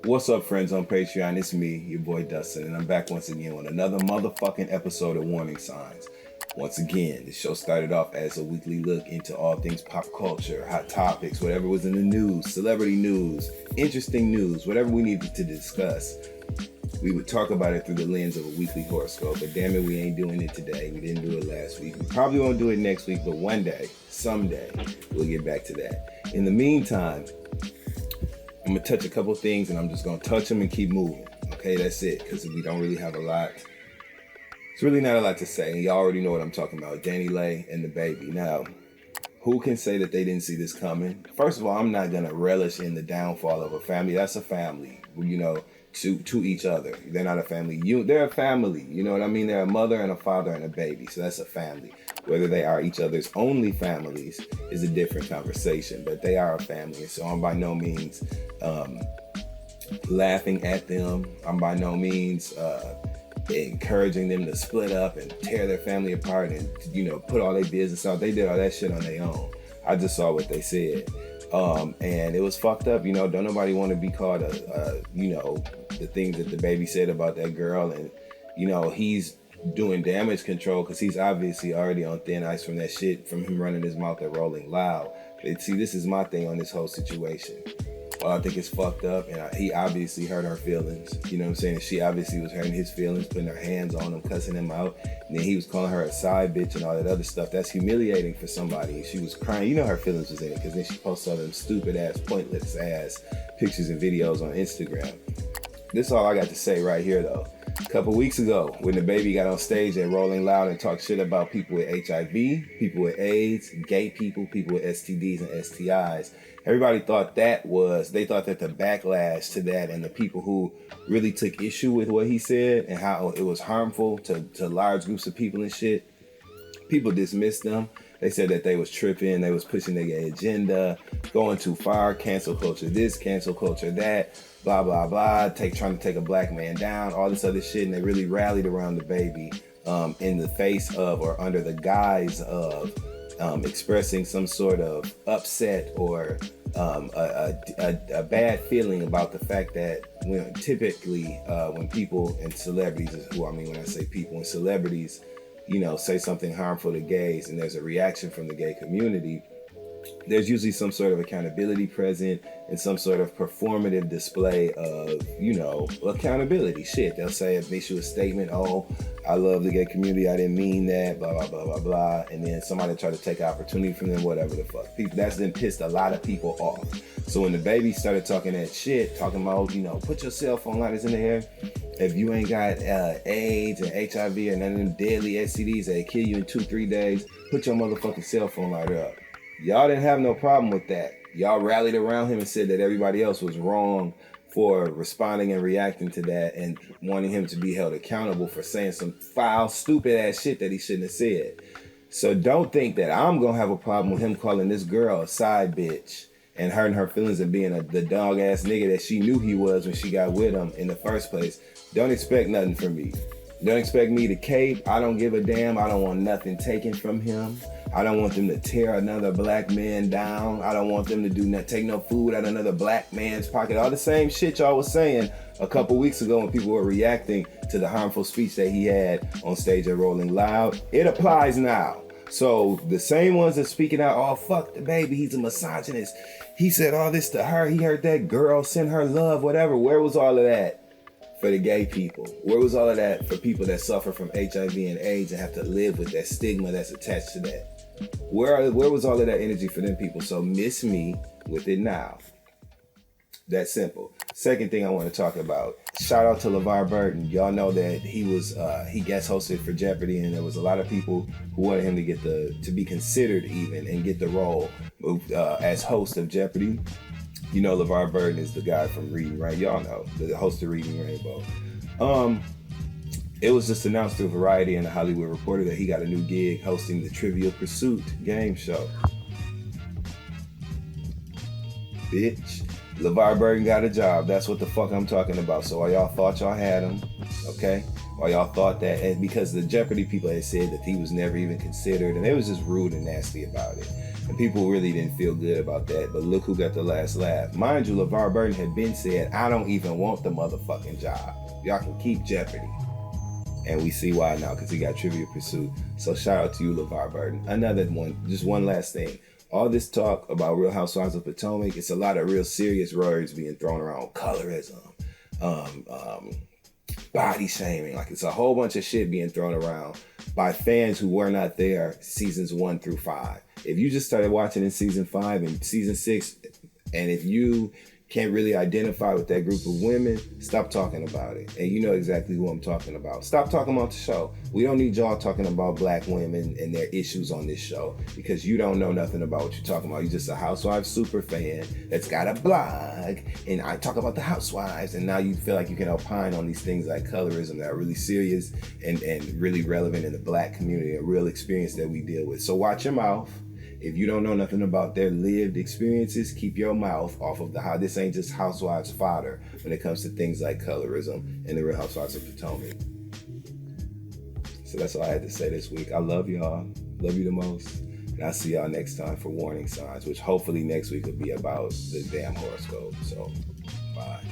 What's up, friends on Patreon? It's me, your boy Dustin, and I'm back once again with another motherfucking episode of Warning Signs. Once again, the show started off as a weekly look into all things pop culture, hot topics, whatever was in the news, celebrity news, interesting news, whatever we needed to discuss. We would talk about it through the lens of a weekly horoscope, but damn it, we ain't doing it today. We didn't do it last week. We probably won't do it next week, but one day, someday, we'll get back to that. In the meantime, I'm gonna touch a couple things and I'm just gonna touch them and keep moving. Okay, that's it, because we don't really have a lot. It's really not a lot to say. Y'all already know what I'm talking about. Danny Lay and the baby. Now, who can say that they didn't see this coming? First of all, I'm not gonna relish in the downfall of a family. That's a family, to each other. They're not a family. They're a family. You know what I mean? They're a mother and a father and a baby. So that's a family. Whether they are each other's only families is a different conversation, but they are a family. So I'm by no means laughing at them. I'm by no means encouraging them to split up and tear their family apart and, put all their business out. They did all that shit on their own. I just saw what they said. And it was fucked up. Don't nobody want to be called the things that the baby said about that girl. And, he's doing damage control because he's obviously already on thin ice from that shit, from him running his mouth and rolling loud. But see, this is my thing on this whole situation. I think it's fucked up, and he obviously hurt her feelings. You know what I'm saying? She obviously was hurting his feelings, putting her hands on him, cussing him out. And then he was calling her a side bitch and all that other stuff. That's humiliating for somebody. And she was crying. Her feelings was in it, because then she posted all them stupid ass, pointless ass pictures and videos on Instagram. This is all I got to say right here, though. A couple weeks ago, when the baby got on stage at Rolling Loud and talked shit about people with HIV, people with AIDS, gay people, people with STDs and STIs, everybody thought they thought that the backlash to that and the people who really took issue with what he said and how it was harmful to large groups of people and shit, people dismissed them. They said that they was tripping, they was pushing their gay agenda, going too far, cancel culture this, cancel culture that, blah, blah, blah, trying to take a black man down, all this other shit. And they really rallied around the baby in the face of, or under the guise of, expressing some sort of upset or a bad feeling about the fact that when people and celebrities, when I say people and celebrities, say something harmful to gays and there's a reaction from the gay community, there's usually some sort of accountability present and some sort of performative display of, accountability. Shit, they'll say, issue a statement, oh, I love the gay community, I didn't mean that, blah, blah, blah, blah, blah. And then somebody try to take opportunity from them, whatever the fuck. That's then pissed a lot of people off. So when the baby started talking that shit, talking about, put your cell phone lighters in the air. If you ain't got AIDS and HIV or none of them deadly STDs that kill you in 2-3 days, put your motherfucking cell phone lighter up. Y'all didn't have no problem with that. Y'all rallied around him and said that everybody else was wrong for responding and reacting to that and wanting him to be held accountable for saying some foul, stupid ass shit that he shouldn't have said. So don't think that I'm going to have a problem with him calling this girl a side bitch and hurting her feelings and being the dog ass nigga that she knew he was when she got with him in the first place. Don't expect nothing from me. Don't expect me to cape. I don't give a damn. I don't want nothing taken from him. I don't want them to tear another black man down. I don't want them to take no food out of another black man's pocket. All the same shit y'all was saying a couple weeks ago when people were reacting to the harmful speech that he had on stage at Rolling Loud. It applies now. So the same ones that speaking out, oh, fuck the baby, he's a misogynist. He said all this to her. He heard that girl, send her love, whatever. Where was all of that for the gay people? Where was all of that for people that suffer from HIV and AIDS and have to live with that stigma that's attached to that? Where was all of that energy for them people? So miss me with it now. That's simple. Second thing I want to talk about, shout out to LeVar Burton. Y'all know that he guest hosted for Jeopardy, and there was a lot of people who wanted him to be considered even and get the role as host of Jeopardy. LeVar Burton is the guy from Reading, right? Y'all know, the host of Reading Rainbow. It was just announced through Variety and the Hollywood Reporter that he got a new gig hosting the Trivial Pursuit game show. Bitch. LeVar Burton got a job. That's what the fuck I'm talking about. So while y'all thought y'all had him, okay? While y'all thought that, and because the Jeopardy people had said that he was never even considered, and they was just rude and nasty about it. And people really didn't feel good about that. But look who got the last laugh. Mind you, LeVar Burton had been said, I don't even want the motherfucking job. Y'all can keep Jeopardy. And we see why now, because he got Trivia Pursuit. So shout out to you, LeVar Burton. Another one, just one last thing. All this talk about Real Housewives of Potomac, it's a lot of real serious words being thrown around. Colorism, body shaming. Like, it's a whole bunch of shit being thrown around by fans who were not there seasons 1 through 5. If you just started watching in season 5 and season 6, and if you can't really identify with that group of women, stop talking about it. And you know exactly who I'm talking about. Stop talking about the show. We don't need y'all talking about black women and their issues on this show, because you don't know nothing about what you're talking about. You're just a Housewives super fan that's got a blog, and I talk about the Housewives, and now you feel like you can opine on these things like colorism that are really serious and really relevant in the black community, a real experience that we deal with. So watch your mouth. If you don't know nothing about their lived experiences, keep your mouth off of how this ain't just Housewives fodder when it comes to things like colorism and the Real Housewives of Potomac. So that's all I had to say this week. I love y'all. Love you the most. And I'll see y'all next time for Warning Signs, which hopefully next week will be about the damn horoscope. So, bye.